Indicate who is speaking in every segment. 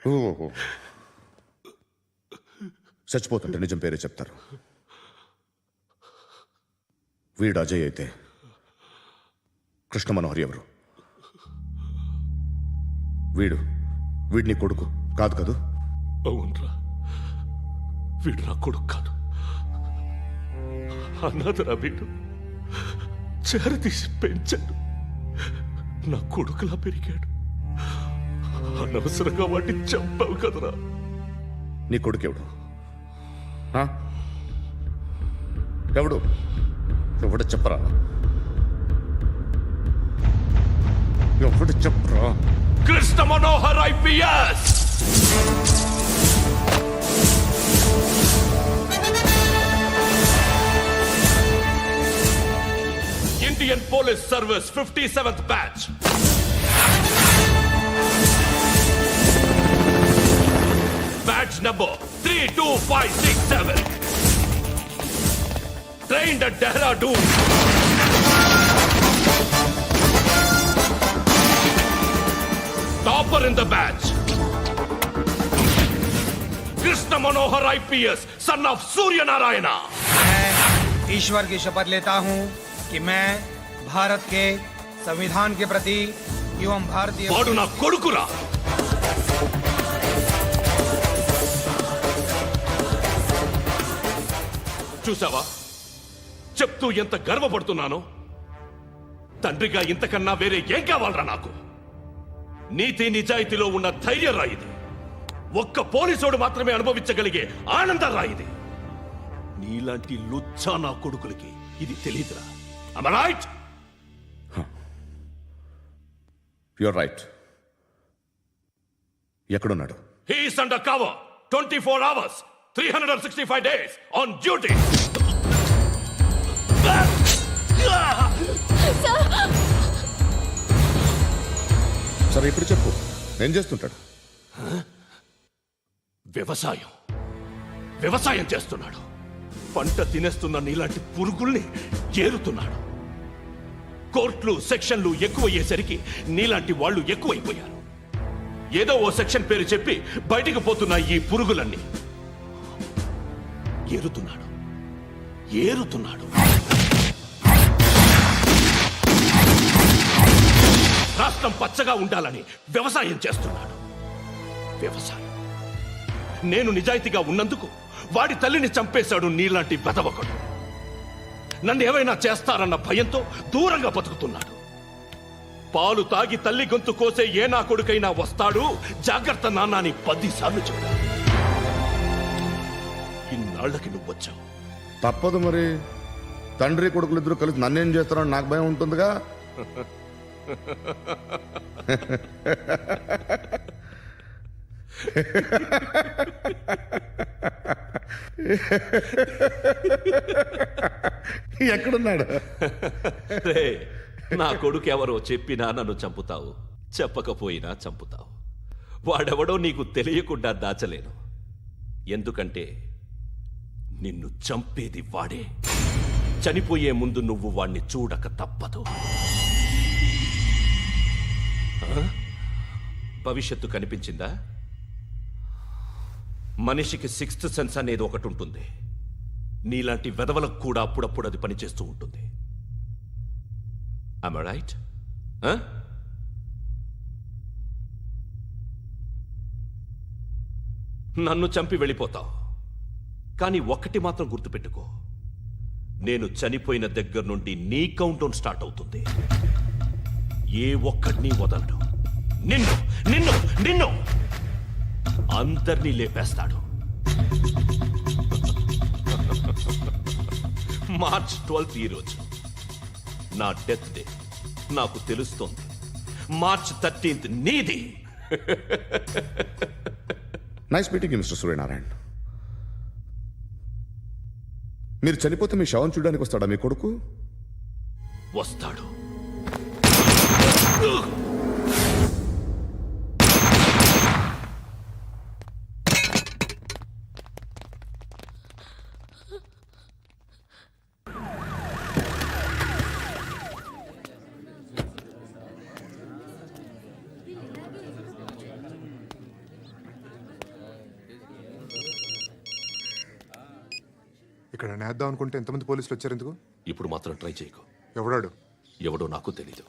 Speaker 1: ఓహో, చచ్చిపోతుంటే నిజం పేరే చెప్తారు. వీడు అజయ్ అయితే కృష్ణ మనోహర్ ఎవరు? వీడిని కొడుకు కాదు కదూ?
Speaker 2: అవునరా, వీడు నా కొడుకు కాదు, అనాథరా. వీడు చేరదీసి పెంచాడు, నా కొడుకులా పెరిగాడు. అనవసరంగా వాటిని చంపావు కదరా.
Speaker 1: నీ కొడుకు ఎవడు? ఎవడు ఎవడు చెప్పరా? ఎవడు చెప్పరా?
Speaker 2: Krishna Manohar IPS. Indian police service 57th batch. Badge number 32567. Trained at Dehradun. Topper in the batch. Krishna Manohar IPS, son of Surya Narayana.
Speaker 3: मैं ईश्वर की शपथ लेता हूं कि मैं भारत के संविधान के प्रति एवं भारतीय
Speaker 2: వాడు నా కొడుకురా. చూసావా చెప్తూ ఎంత గర్వపడుతున్నానో? తండ్రిగా ఇంతకన్నా వేరే ఏం కావాలరా నాకు? నీతి నిజాయితీలో ఉన్న ధైర్యం రా ఇది. ఒక్క పోలీసోడు మాత్రమే అనుభవించగలిగే ఆనందం రా ఇది. నీలాంటి లుచ్చా నా కొడుకులకి ఇది తెలీదురా. Am I right?
Speaker 1: You're right. ఎక్కడున్నాడు?
Speaker 2: He is under cover 24 hours 365 days on duty.
Speaker 1: సరే ఇప్పుడు చెప్పు, ఏం చేస్తుంటాడు?
Speaker 2: వ్యవసాయం చేస్తున్నాడు. పంట తినేస్తున్న నీలాంటి పురుగుల్ని చేరుతున్నాడు. కోర్టులు సెక్షన్లు ఎక్కువయ్యేసరికి నీలాంటి వాళ్ళు ఎక్కువైపోయారు. ఏదో ఓ సెక్షన్ పేరు చెప్పి బయటికి పోతున్న ఈ పురుగులన్నీ ఏరుతున్నాడు. రాష్ట్రం పచ్చగా ఉండాలని వ్యవసాయం చేస్తున్నాడు. నేను నిజాయితీగా ఉన్నందుకు వాడి తల్లిని చంపేశాడు నీలాంటి బెదవకుడు. నన్ను ఏమైనా చేస్తారన్న భయంతో దూరంగా బతుకుతున్నాడు. పాలు తాగి తల్లి గొంతు కోసే ఏ నా కొడుకైనా వస్తాడు, జాగ్రత్త నాన్న అని 10 సార్లు చెప్పాడు. ఇన్నాళ్లకి నువ్వు వచ్చావు.
Speaker 1: తప్పదు మరి. తండ్రి కొడుకులు ఇద్దరు కలిసి నన్నేం చేస్తారని నాకు భయం ఉంటుందిగా. ఎక్కడున్నాడు?
Speaker 2: నా కొడుకు ఎవరో చెప్పినా నన్ను చంపుతావు, చెప్పకపోయినా చంపుతావు. వాడెవడో నీకు తెలియకుండా దాచలేను. ఎందుకంటే నిన్ను చంపేది వాడే. చనిపోయే ముందు నువ్వు వాణ్ణి చూడక తప్పదు. భవిష్యత్తు కనిపించిందా? మనిషికి 6th సెన్స్ అనేది ఒకటి ఉంటుంది. నీలాంటి వెధవలకు కూడా అప్పుడప్పుడు అది పనిచేస్తూ ఉంటుంది. Am I right? నన్ను చంపి వెళ్ళిపోతావు, కానీ ఒక్కటి మాత్రం గుర్తుపెట్టుకో, నేను చనిపోయిన దగ్గర నుండి నీ కౌంటౌన్ స్టార్ట్ అవుతుంది. ఏ ఒక్కడిని వదలడు. నిన్ను నిన్ను నిన్ను అందరినీ లేపేస్తాడు. మార్చ్ 12 ఈ రోజు నా డెత్ డే. నాకు తెలుస్తోంది మార్చ్ 13 నీది.
Speaker 1: Nice meeting mister Suryanarayana. మీరు చనిపోతే మీ శవం చూడడానికి వస్తాడా మీ కొడుకు?
Speaker 2: వస్తాడు.
Speaker 4: ఇక్కడ నేద్దాం అనుకుంటే ఎంతమంది పోలీసులు వచ్చారు ఎందుకు?
Speaker 2: ఇప్పుడు మాత్రం ట్రై చేయకు.
Speaker 4: ఎవడాడు?
Speaker 2: ఎవడో నాకు తెలీదు.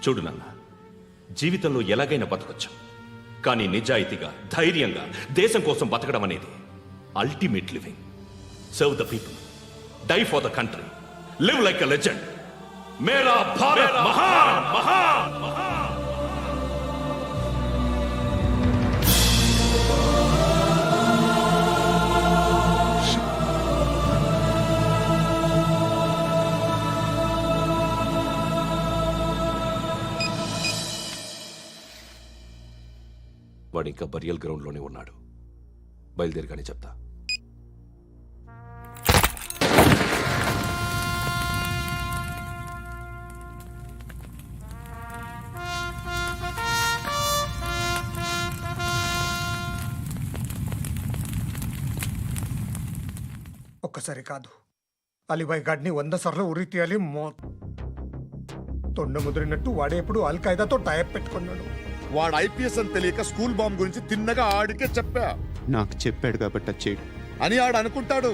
Speaker 2: చూడు నాన్న, జీవితంలో ఎలాగైనా బతకొచ్చు, కానీ నిజాయితీగా ధైర్యంగా దేశం కోసం బతకడం అనేది ultimate living. Serve the people, die for the country, live like a legend. మేరా భారత్ మహాన్ మహాన్ మహాన్. వాడు ఇంకా బరియల్ గ్రౌండ్లోనే ఉన్నాడు. బయలుదేరగానే చెప్తా.
Speaker 3: ఒక్కసారి కాదు, అలీబాయ్ గాడిని 100 సార్లు ఉరి తీయాలి. తొండ ముదిరినట్టు వాడేప్పుడు అల్ ఖైదాతో టైప్ పెట్టుకున్నాడు.
Speaker 1: వాడు ఐపీఎస్ అని తెలియక స్కూల్ బాంబ్ గురించి తిన్నగా ఆడికే చెప్పా.
Speaker 5: నాకు చెప్పాడు కాబట్టి అది చేయడు
Speaker 1: అని ఆడు అనుకుంటాడు.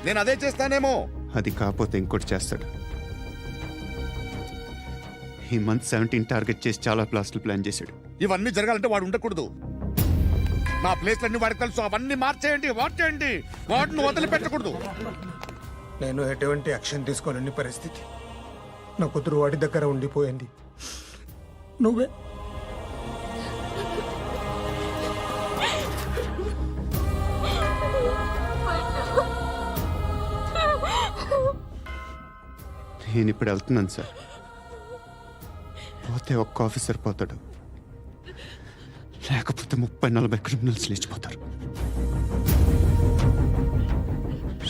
Speaker 1: నేను అదే చేస్తానేమో.
Speaker 5: అది కాకపోతే ఇంకోటి చేస్తాడు. ఈ మంత్ 17 టార్గెట్ చేసి చాలా ప్లాస్టులు ప్లాన్ చేశాడు.
Speaker 1: ఇవన్నీ జరగాలంటే వాడు ఉండకూడదు. నా ప్లేస్లన్నీ వాడికి తెలుసు. అవన్నీ మార్చేయండి, వార్చేయండి. వాటిని వదిలిపెట్టకూడదు.
Speaker 3: నేను ఎటువంటి యాక్షన్ తీసుకోలేని పరిస్థితి. నా కూతురు వాడి దగ్గర ఉండిపోయింది. నువ్వే
Speaker 5: నేను ఇప్పుడు వెళ్తున్నాను సార్. పోతే ఒక్క ఆఫీసర్ పోతాడు, లేకపోతే 30-40 క్రిమినల్స్ లేచిపోతారు.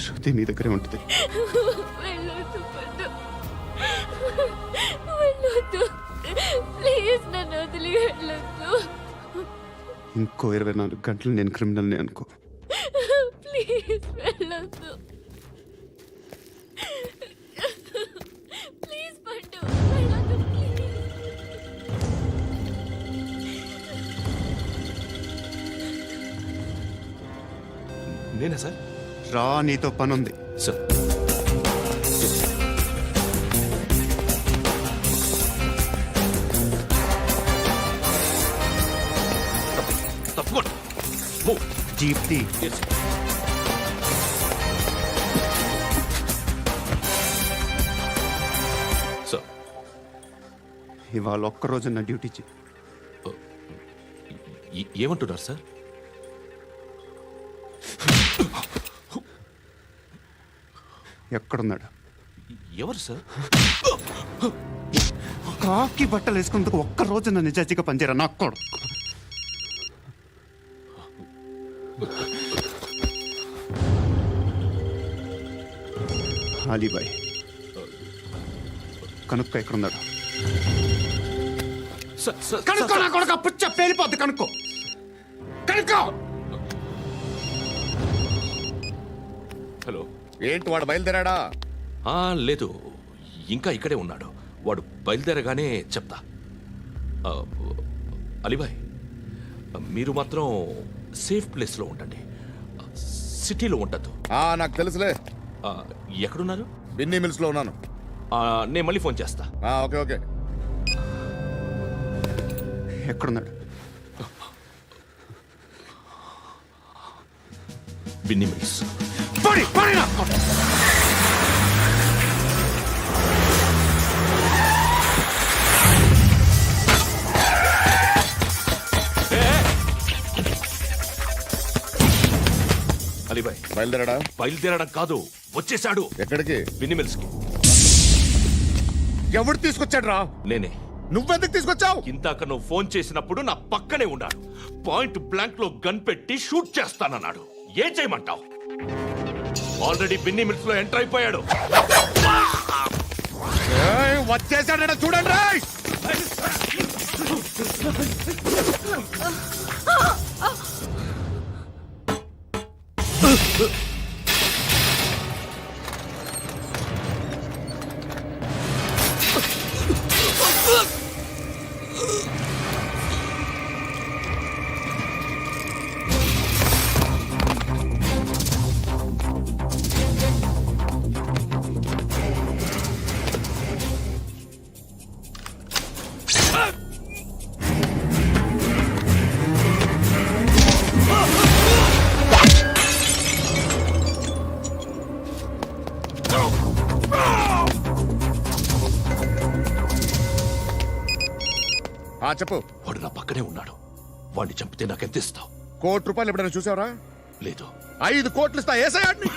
Speaker 5: శృతి నీ దగ్గరే ఉంటుంది. ఇంకో 24 గంటలు నేను క్రిమినల్ని అనుకో.
Speaker 6: ప్లీజ్ వెళ్ళొద్దు. ప్లీజ్ పండు వెళ్ళొద్దు.
Speaker 2: నేనా సార్?
Speaker 5: రా, నీతో పని ఉంది
Speaker 2: సార్. తప్పకుండా.
Speaker 5: జీప్ తీ.
Speaker 2: Yes. సార్
Speaker 5: ఇవాళ ఒక్కరోజు నా డ్యూటీ చేయి.
Speaker 2: ఏమంటున్నారు సార్?
Speaker 5: ఎక్కడున్నాడు?
Speaker 2: ఎవరు సార్?
Speaker 5: కాకి బట్టలు వేసుకున్నందుకు ఒక్కరోజు నా నిజాయితీగా పనిచేయరా నా కొడుకు. అలీబాయ్ కనుక్కో ఎక్కడున్నాడు. కనుక్కో నా కొడుకు. పుచ్చ పేలిపోద్ది. కనుక్కో కనుక్కో.
Speaker 2: హలో.
Speaker 1: ఏంటి వాడు బయలుదేరాడా?
Speaker 2: లేదు, ఇంకా ఇక్కడే ఉన్నాడు. వాడు బయలుదేరగానే చెప్తా. ఆ, అలీబాయ్, మీరు మాత్రం సేఫ్ ప్లేస్లో ఉండండి, సిటీలో ఉండద్దు.
Speaker 1: నాకు తెలుసులే.
Speaker 2: ఎక్కడున్నారు?
Speaker 1: బిన్నీ మిల్స్ లో ఉన్నాను.
Speaker 2: నేను మళ్ళీ ఫోన్ చేస్తా.
Speaker 1: Okay okay.
Speaker 5: ఎక్కడున్నాడు?
Speaker 2: బిన్నీ మిల్స్. అలీబాయ్
Speaker 1: బయలుదేరాడా?
Speaker 2: బయలుదేరడం కాదు, వచ్చేశాడు.
Speaker 1: ఎక్కడికి?
Speaker 2: బిన్నీ మిల్స్ కి.
Speaker 1: ఎవడు తీసుకొచ్చాడు రా?
Speaker 2: నేనే.
Speaker 1: నువ్వెందుకు తీసుకొచ్చావు?
Speaker 2: ఇందాక నువ్వు ఫోన్ చేసినప్పుడు నా పక్కనే ఉన్నాడు. పాయింట్ బ్లాంక్ లో గన్ పెట్టి షూట్ చేస్తానన్నాడు. ఏం చేయమంటావు? ఆల్రెడీ బిన్నీ మిల్స్ లో ఎంటర్ అయిపోయాడు.
Speaker 1: వచ్చేసాడ చూడండి రా. చెప్పు.
Speaker 2: వాడు నా పక్కనే ఉన్నాడు. వాడిని చంపితే నాకెంత ఇస్తావు?
Speaker 1: ₹1 కోటి ఎప్పుడైనా చూసావరా?
Speaker 2: లేదు.
Speaker 1: 5 కోట్లు ఇస్తా. ఏసయాడిని.